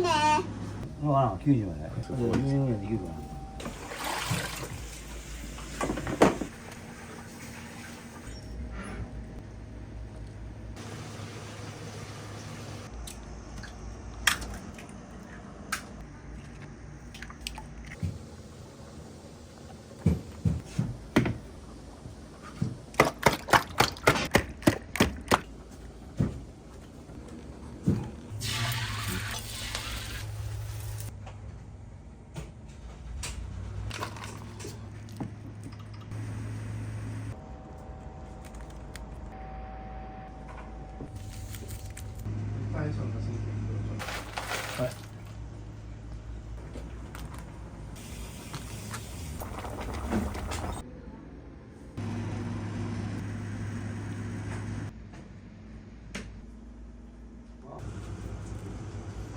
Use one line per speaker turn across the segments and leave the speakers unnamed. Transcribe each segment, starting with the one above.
いね。
のかな、90まで。10年ぐらいできるかな。はい。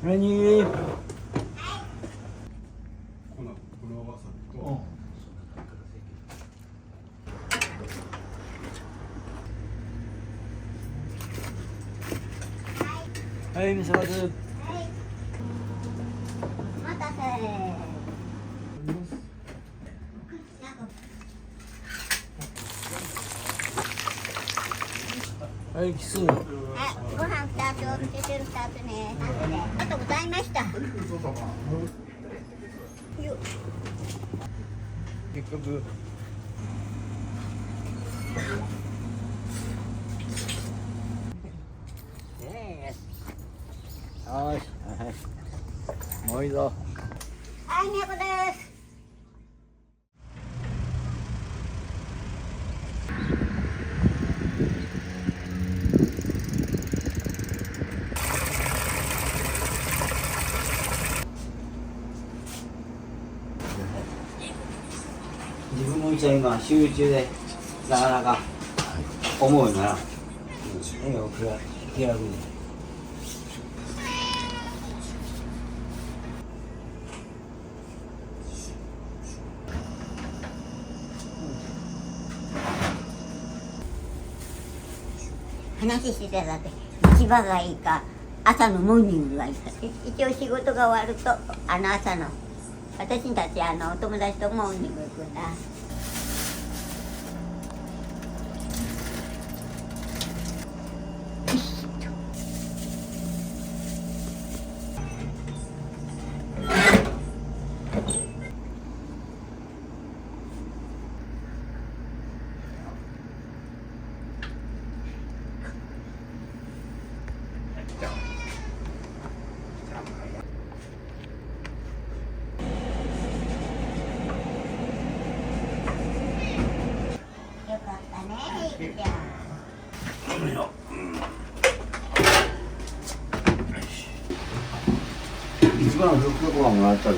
何？はい、みそかつ。
はい。お待たせ。
はい、キス。
ご飯2つ、お味噌汁2つね。ありがとうございました。よっ。
結局。よし、はい。もういいぞ。
はい、みやこです。
自分のうちは今集中でなかなか思うよな。ええよ、気楽に。
話してたらって市場がいいか朝のモーニングがいいか一応仕事が終わると朝の私たちお友達とモーニング行くんだ。よかったね、いいじゃん。
一番ふっくご飯もらったで。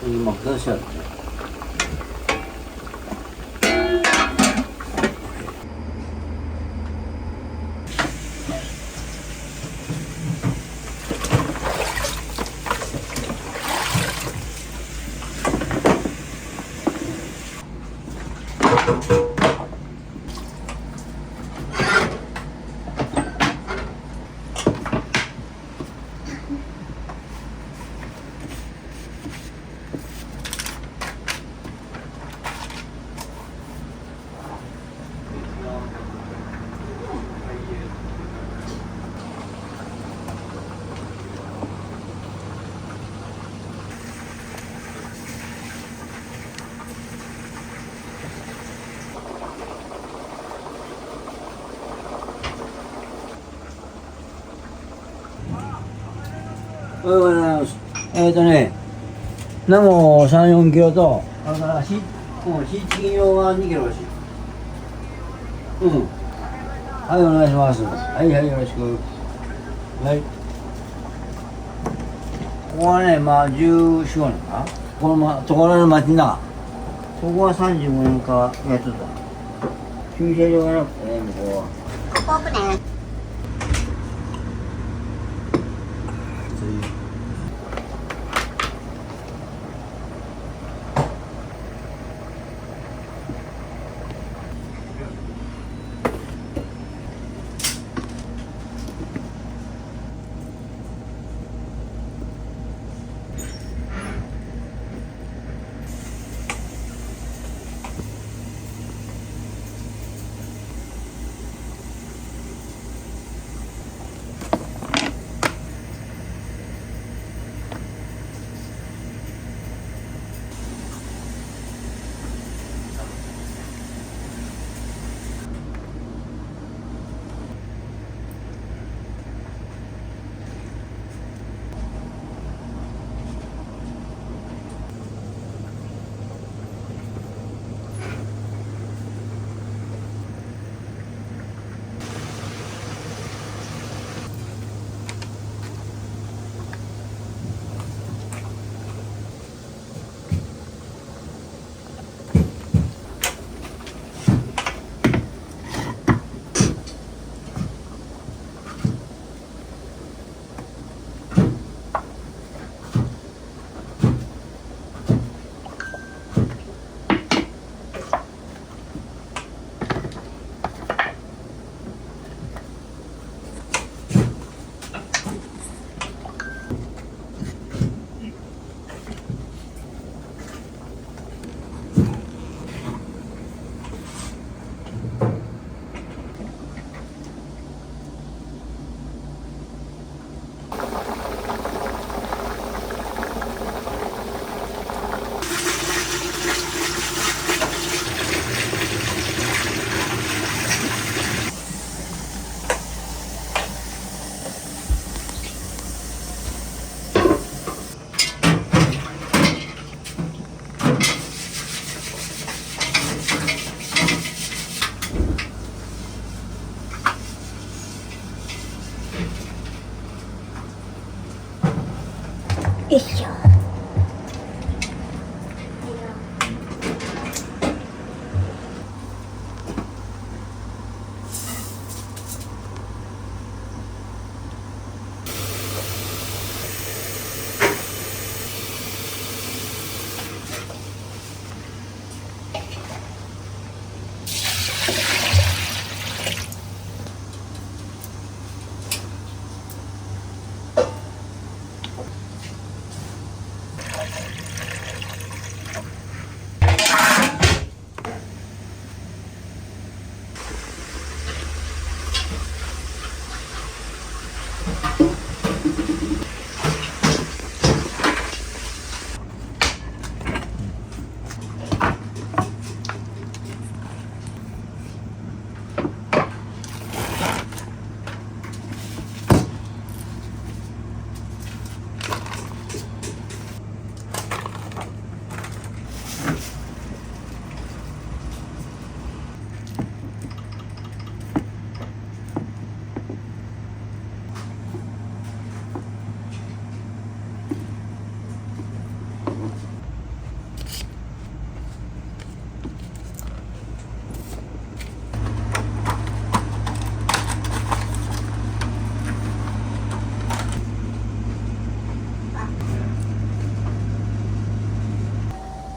今2つあるね。おはようございます。ナモ3、4キロと、だからシーチキン用が2キロらしい。うん。はい、お願いします。はいはい、よろしく。はい。ここはね、まあ14、15年かな。このところの町の中。ここは35年かやっとった。駐車場がなくてね、向こうは。
ここ奥ね。よいしょ。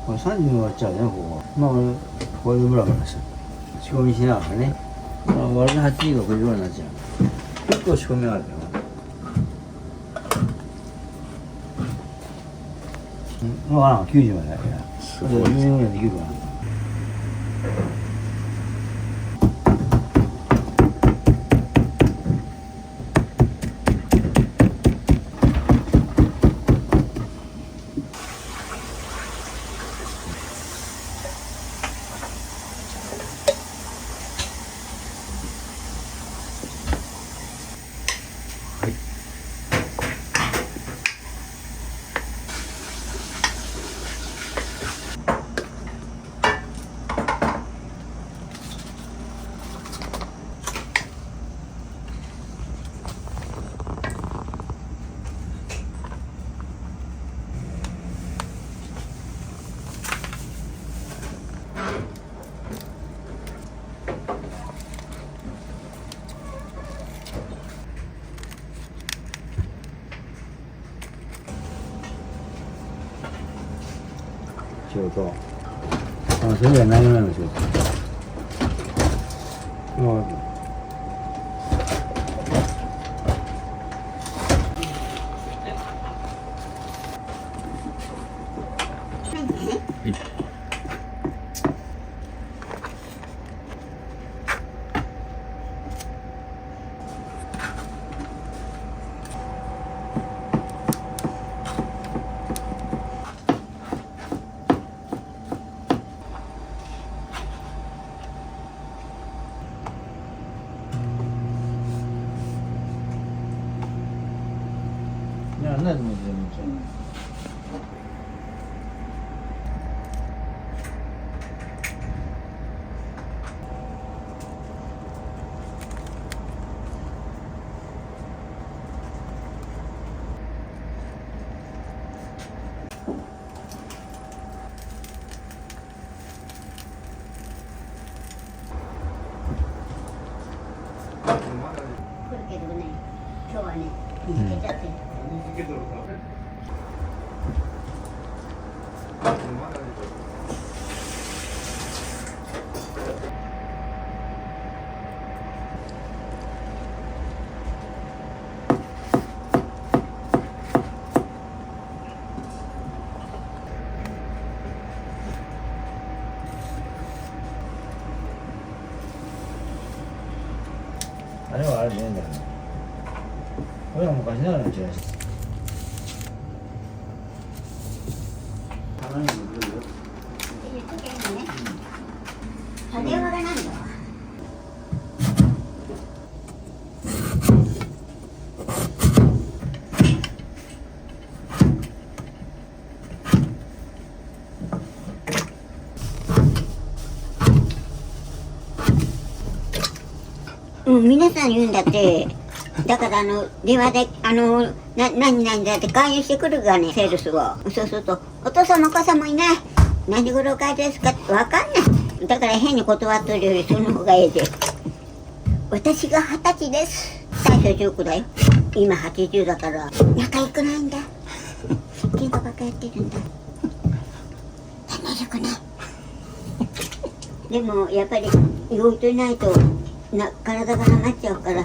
これ3時に終わっちゃうね、ここ。まあ俺、これでブラブラしてる。仕込みしながらね。まあ、俺の8時が9時ぐらいになっちゃう。結構仕込みあるよ。わからん、9時までやるや。
すごい
10年ぐらいできるかな。仕事。それ以外何もないの仕事。なんでも全然。
来るけどね、今日はね、見つけちゃってる。
あれはあれでいいんだよね。俺は昔ながらのチラシ。たまにも来るよ。
言っとけばね。電話がないの。皆さん言うんだって。だから電話で何々だって勧誘してくるがね、セールスを。そうするとお父さんもお母さんもいない、何ご了解ですかって分かんない。だから変に断っとるよりその方がええで。私が20歳です。最初19だよ、今80だから。仲良くないんだ、喧嘩ばっかやってるんだ。仲良くないでもやっぱり動いてないと体がなまっちゃうから。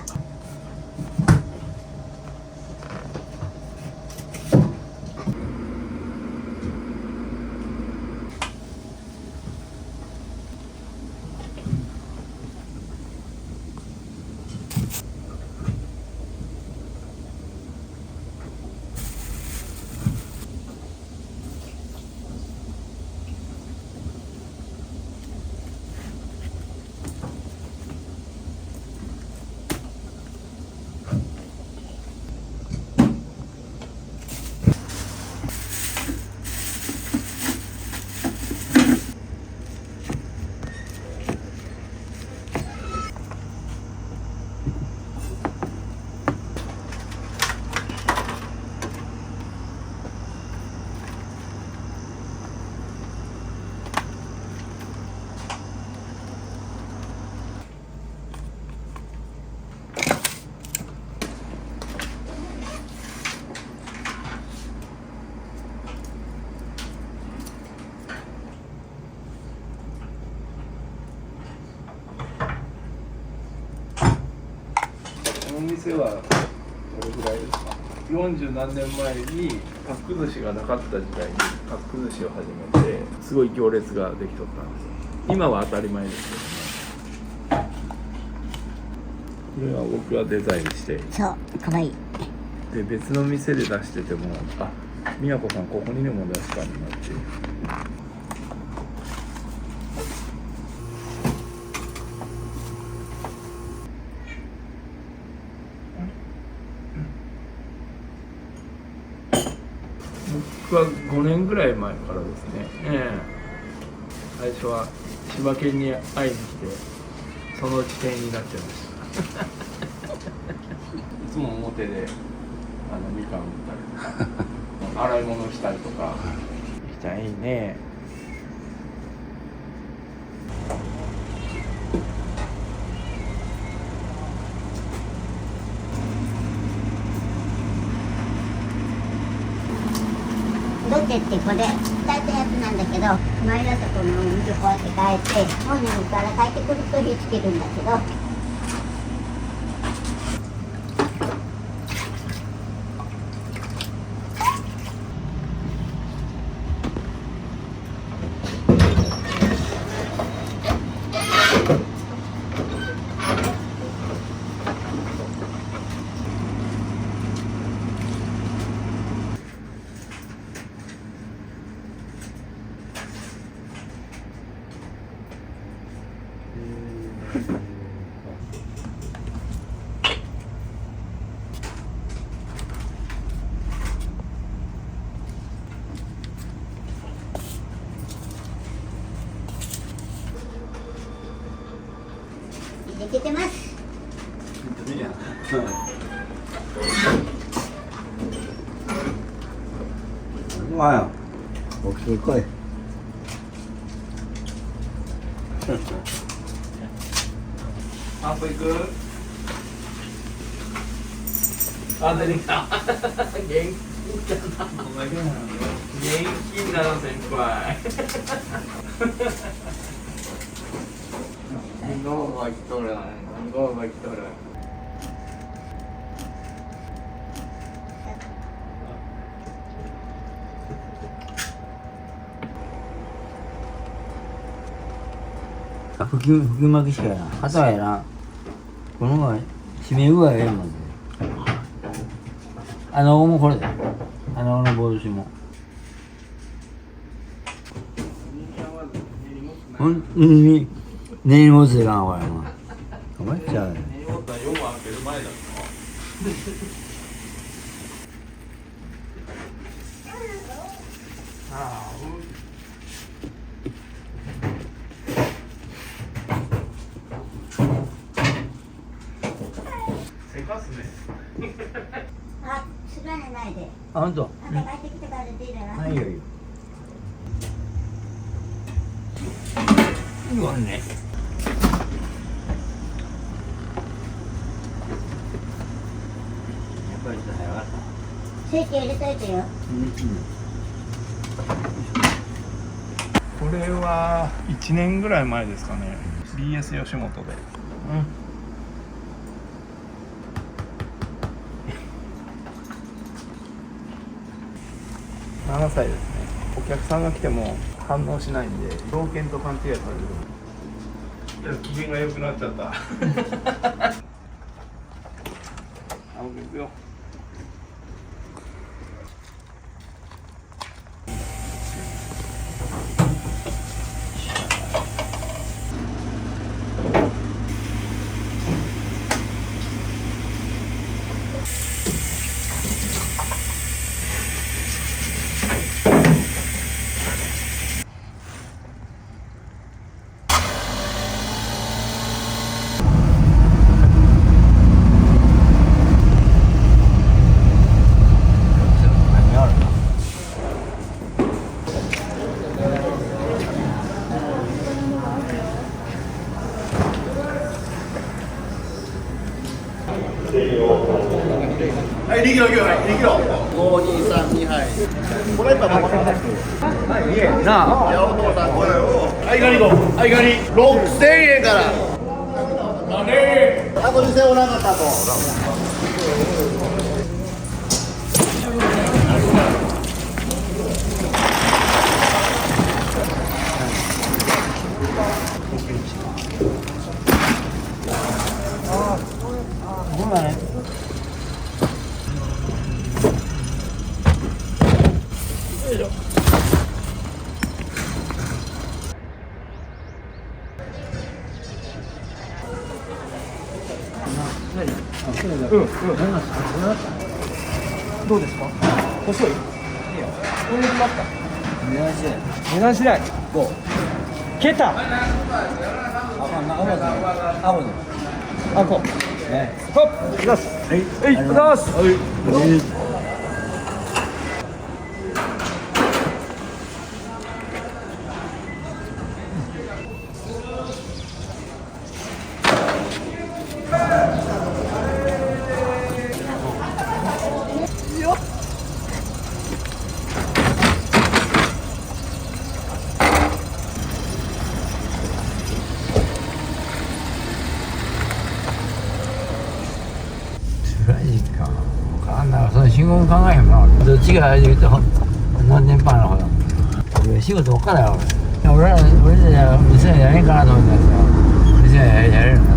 この店はどれぐらいですか？40何年前にパック寿司がなかった時代にパック寿司を始めてすごい行列ができとったんですよ。今は当たり前ですけどね。これは僕がデザインして、
そうかわいい。
で別の店で出してても美和子さんここにでも出したんだっていう。僕は5年ぐらい前からですね、最初は千葉県に会いに来てそのうち店員になっちゃいましたいつも表でみかん売ったりとか洗い物したりとかしたいね。
どっちってこれ大体やつなんだけど、毎朝この水こうやって変えて、モーニングから帰ってくると火つけるんだけど。できてます。
いいや。うまいよ。大きく来い。
散歩行く？あ、出てきた。元気だな。元気だな、先輩。ゴーが来とるな。ゴーが来とる。
吹き巻きしかやな。あとはやな。この方が締め具合がええもんね。穴子もこれだよ。穴子の帽子も。ほんに根に持つでかな、これ。お前じゃあ。
根に持ったら4万開ける前だろ。せかすね。
あ、すられないで。
あ、ほんと。
また帰ってきてから出るな。
はいよいよ。うわね。やっぱりちょっと早かった。
スイッチ入れといてよ。
これは1年ぐらい前ですかね。BS 吉本で。7歳ですね。お客さんが来ても反応しないんで、老犬と勘違いされる。いや、機嫌が良くなっちゃった。あ、行くよ。
はい、2キロ、はい、2キロ。5、2、3、2杯。これやっぱもう
なあ。
いや、お父さん、これを。はい、ガニ行こう。はい、ガニ。6000円から。あと2000円おらんかったと。
ごめんね。
どうですか？細い？いいよ。これできますか？値段次第。5。消えた。あこ。ホッ。いきます。はい。はい。いきます。はい。
違う言うと何年パンのほど仕事どっからや俺じゃ店やれんかなと思ったけど店やれるようになっ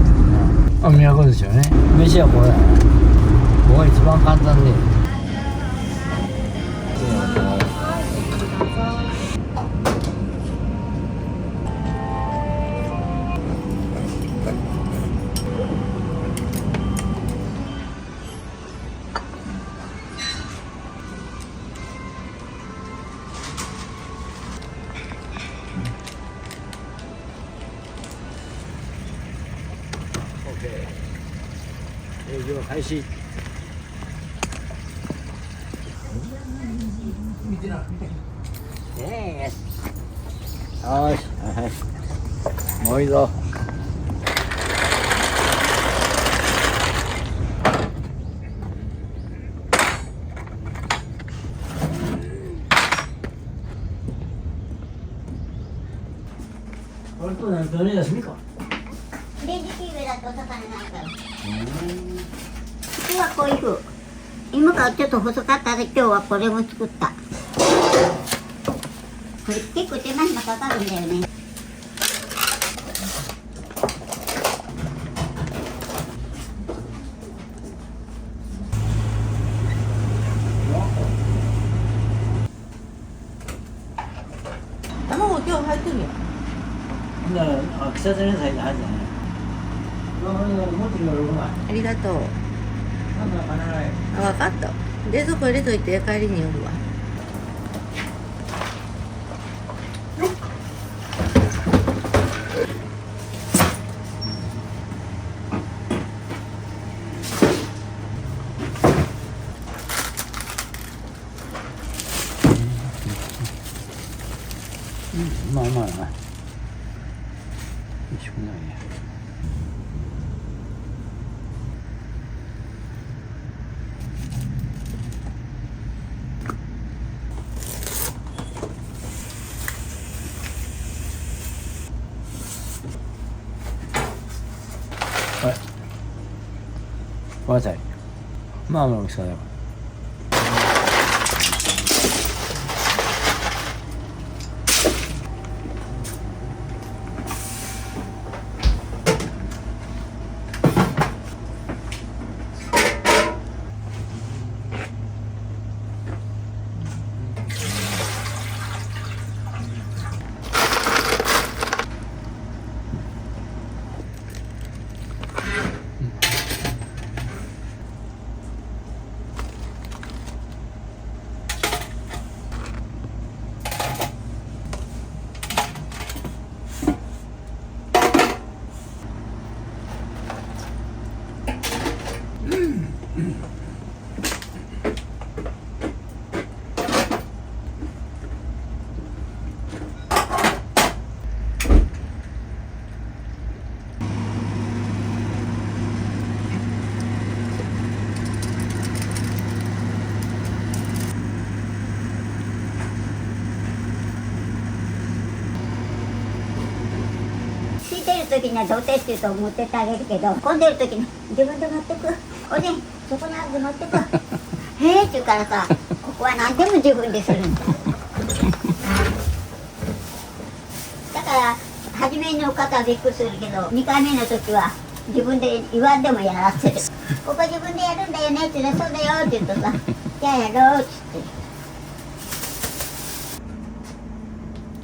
たな。都ですよね。飯はこれだな。ここが一番簡単で営業開始。見てな、見て。よし、はい、もういいぞ。これと何と休みか。
レンジキーウェだとお魚ないから。今日はこういう風。今からちょっと細かったで今日はこれも作った。これ結構手間暇かかるんだよね。
卵今日入ってるよ。
だから季節の野菜で入ってない。持ってくるの
ありがとう。
なんだかな。
あ、分かった。冷蔵庫入れといて帰りに寄るわ。
まあまあな。美味しくないね。はい。わざい。まあまあ大きさだよ。
空いてる時にはどうてって言うと持ってってあげるけど、混んでる時に自分で持ってく。おね、そこにあるで持ってく。へえって言うからさ、ここは何でも自分でするんだ。だから初めの方はびっくりするけど、2回目の時は自分で言わんでもやらせる。ここ自分でやるんだよねって言うと、そうだよって言うとさ、じゃあやろうっつって。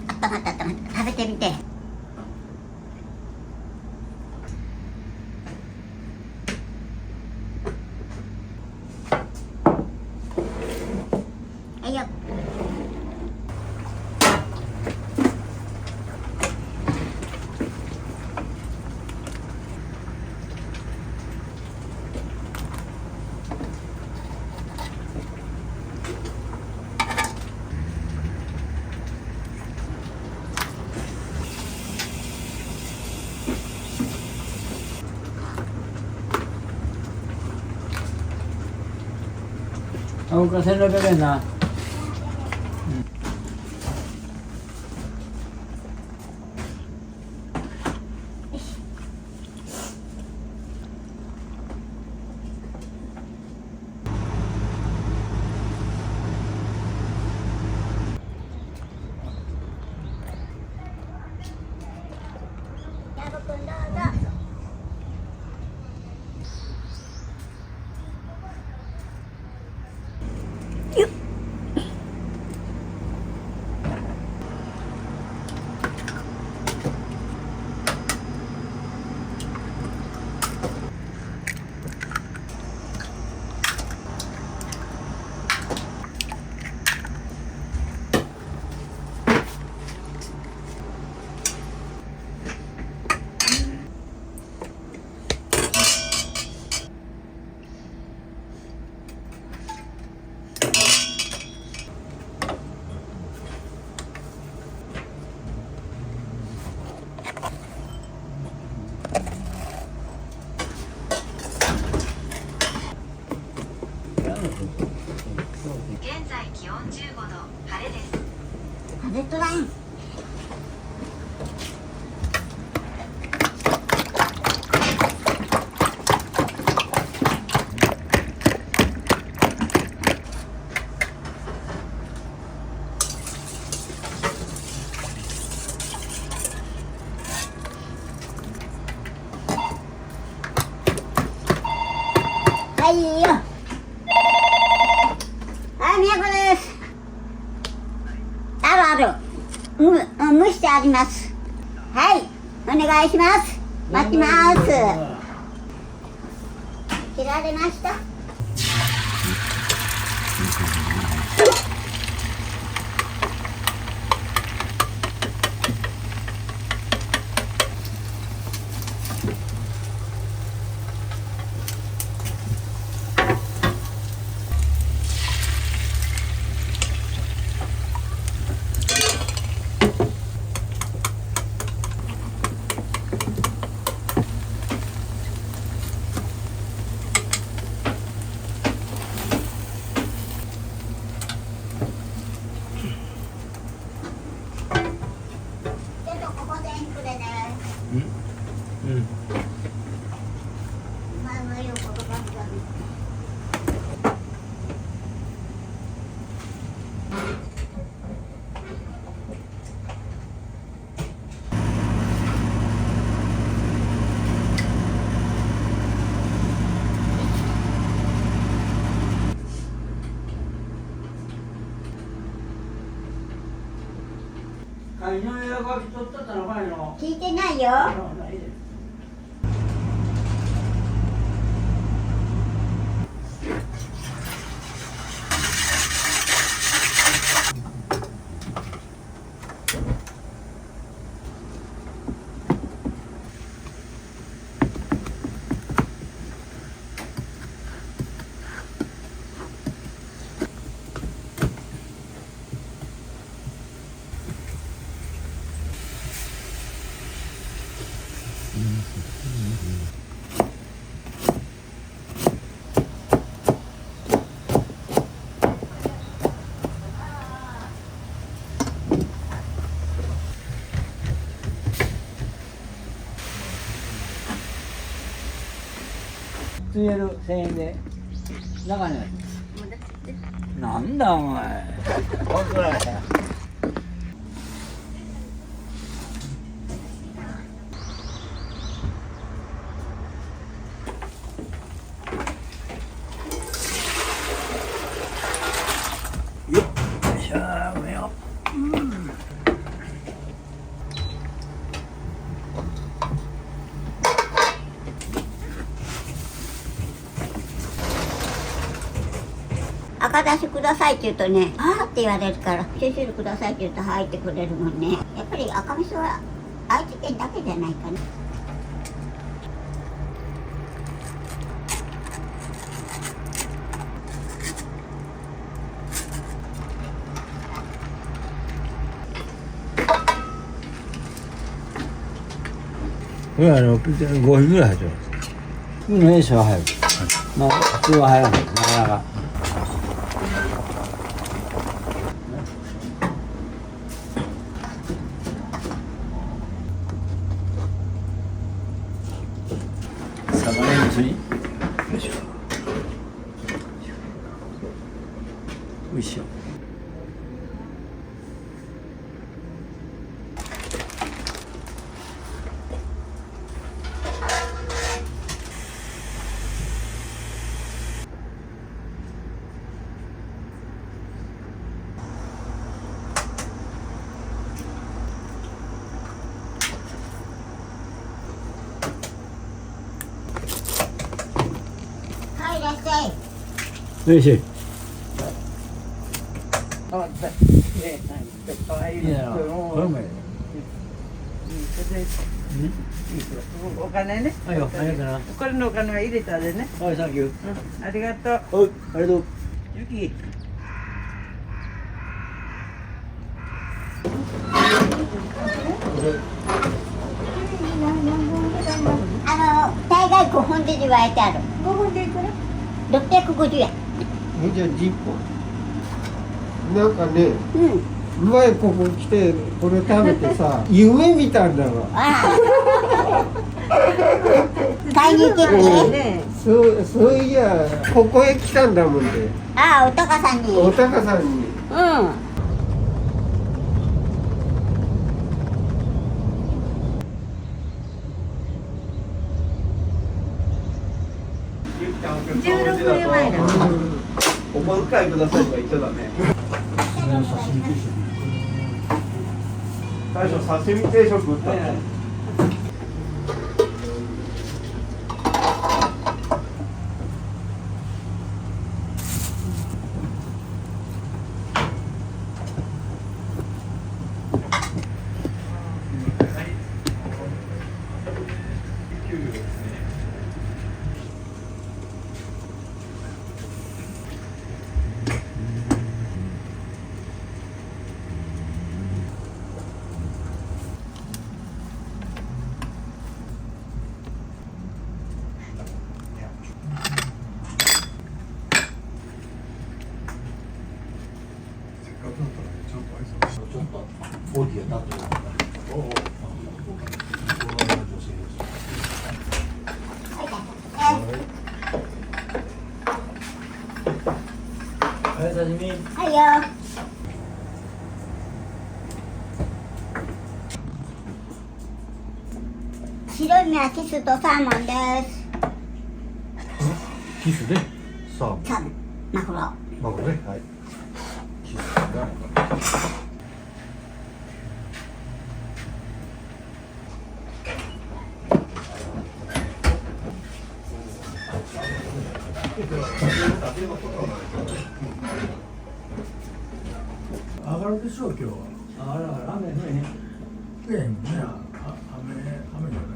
あったまったあったまった、食べてみて。はいよ。
あ、僕は1600円な。
はいいいよ。はい、みやこです。ある。蒸してあります。はい、お願いします。待ってます。切られました。
会の予約は取ったったのかいの？
聞いてないよ。
つえる1000円で中にある。なんだお前。
本当だよ。
よっしゃー、うめよ。
赤だしくださいって言うとね、あーって言われるから、味噌汁くださいって言うとはいってくれるもんね。やっぱり赤味噌は愛知県だけじゃないかな。
これ5分ぐらい入ってます。普通の塩は入る。まあ普通は入らない。なかなか。サバネ味噌に。よいしょ。おいしょ。
はい、いらっしゃい。
よいしょ。
かわいい
いいだろう。これもいい。
お金ね。
はいよ、ありがとうな。
これのお金は入れたでね。
はい、サンキュー。
ありがとう。
はい、ありがとう。
ゆき。
大概5本で祝えてある。
5本でいくら
650円。
じゃあ10本なんかね
うん。
前ここ来てこれ食べてさ夢見たんだわ
ああ。買いに行けって。
ね
そういやここへ来たんだもんで
ああ、おたかさんに。
おたかさんに
うん。
16年前だ。
お小遣いくださいとか言っちゃダメ。最初刺身定食打ったね。
ボディが立ってる。はい、刺身。
はいよ。白い身はキスとサーモンです。
キスでサーモン
サーモン、マグロ。
マグロね。はい。キスが上がるでしょう今日は。
あら、雨降れへん。
ねえね雨じゃない。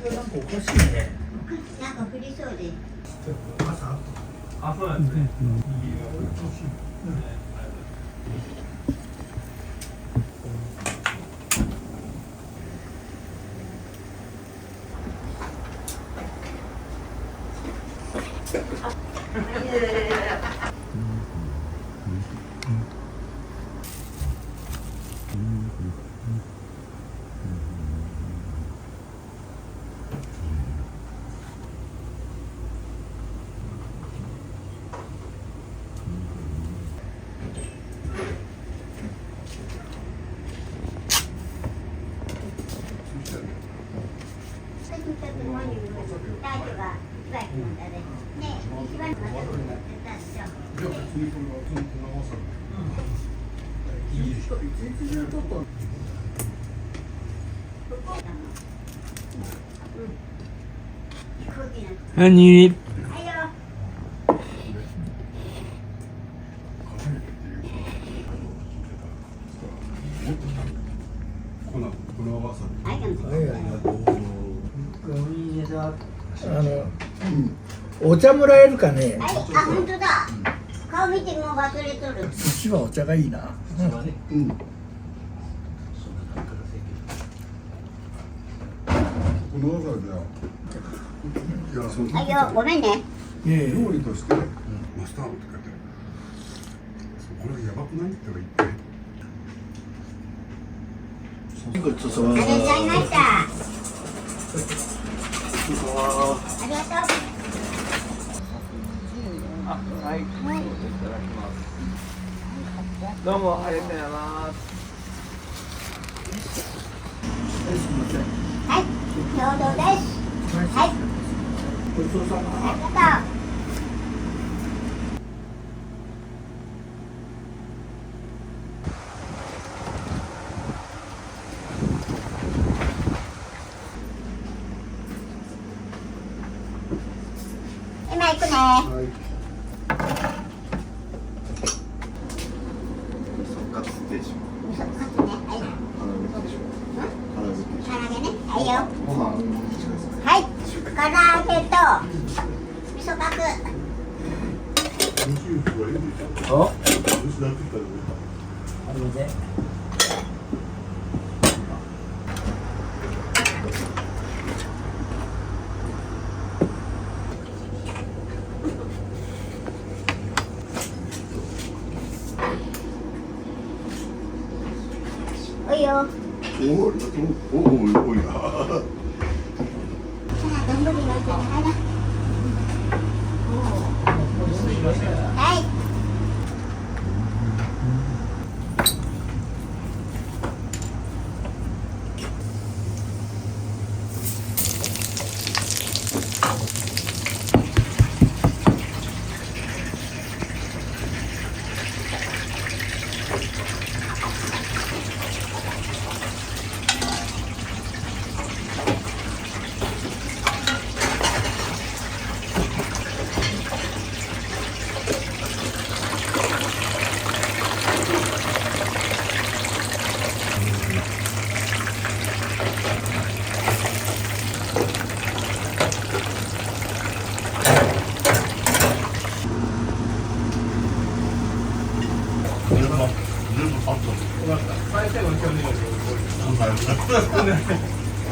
なんかおかしいね。
なんか降りそうで。
朝。
あ、そうなんですね。何？
お茶もらえるかね。
あ、本当だ。顔見ても忘れとる。
寿司はお茶がいいな。
うん。この技じゃ。いや、その。
はいよ、ごめんね。
料理としてマスタードって書いてある。これやばくないって言って。
ごちそうさま
ありがとうございました。ありがとう。
はい。いただきます。どうもありがとうございます。
はい、ちょうどです。はい。
ごちそうさま。
ありがとう。今行くね。
はい。カツ定食。
味噌カツね。はい。唐揚げね。はいよ。
ご飯。
はい。唐揚げと味噌カツ。
お、あれで。
よ。
おお、多いな。
さあ、丼の中に入ら。はい。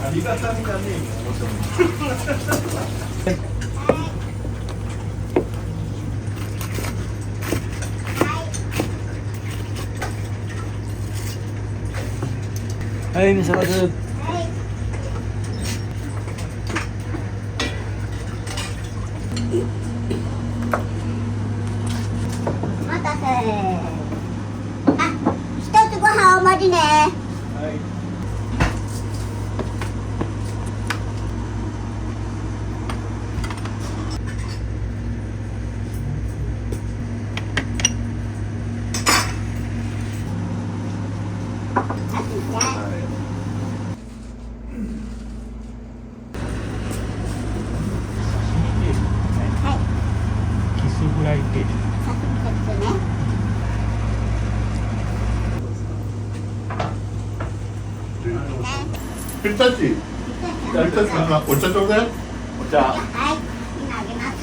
ありがたみがね
はい味噌カツ。
お待たせ。あ、一つご飯お待ちね。
キスフライ定食。
ピリタッチ。ピリタッチなんかお茶ちょうだい。
お茶。
はい、今あげます。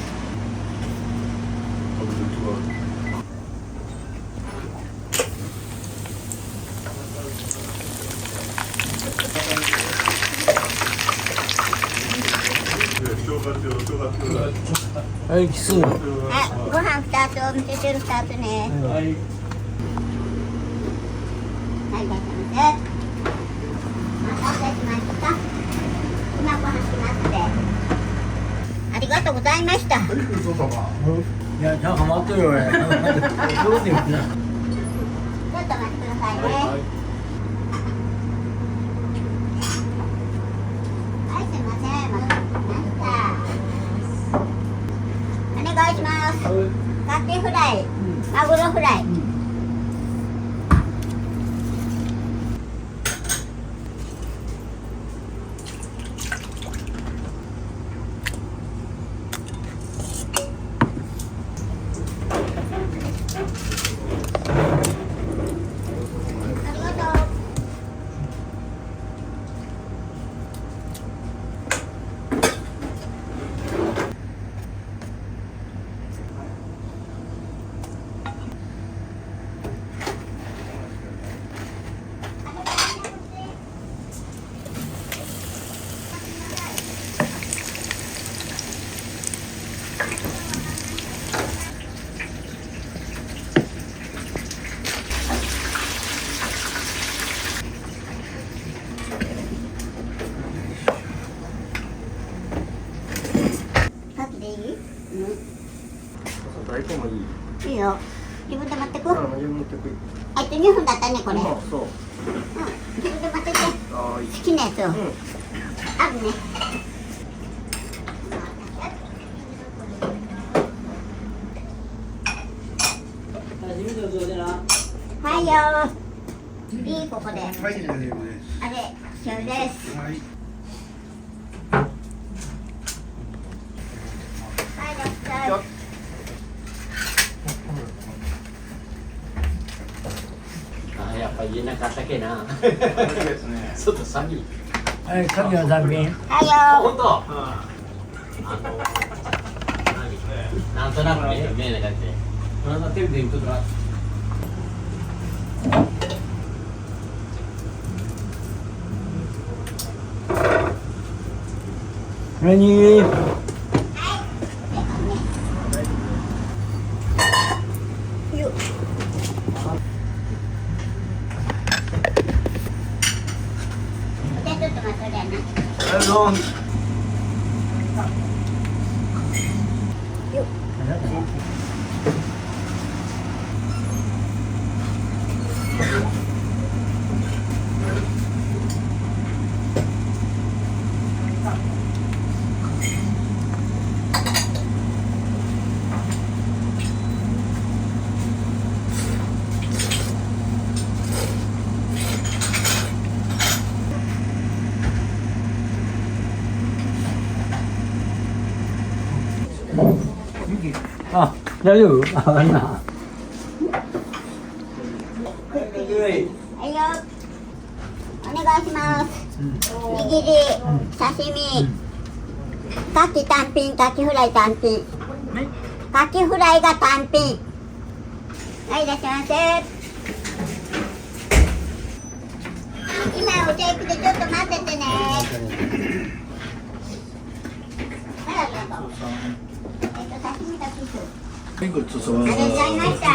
はいキス。
あ、ご飯2つ、お味噌汁2つね。
はい。
はい、いらっしゃいませ。お待たせしました。今ご飯来ますので。ありがとうございました。
いや、じゃあハマってるよ俺。どうでもな。
ちょっと待ってくださいね。はい、すいません。待ってました。お願いします。カキフライ、マグロフライ。ありがとう。カキでいい？
大根もいい。
いいよ。自分で持ってく。
自分の得意。
あと2分だったね、これ。
そう。
自分で持ってって。
は
好きなやつを。あるね。はいよ。いい、ここで。あれ、塩です。はい、どうぞ。
あ、やっぱ言えなかったけな。
ですね。
ちょっと寒い。
はい、カキの残品。
はいよ。
本当。なんとなくね、見えなかった。この間テレビで言うとったら。
何？
よっ。
どん。あ、大丈夫？あかんな。
はいよ。お願いします。握り、刺身、カキ単品、カキフライ単品。カキフライが単品。はい、いらっしゃいませ。今お茶行くでちょっと待っててね。はい、ありがとう。刺身とキス。ありがとうございました。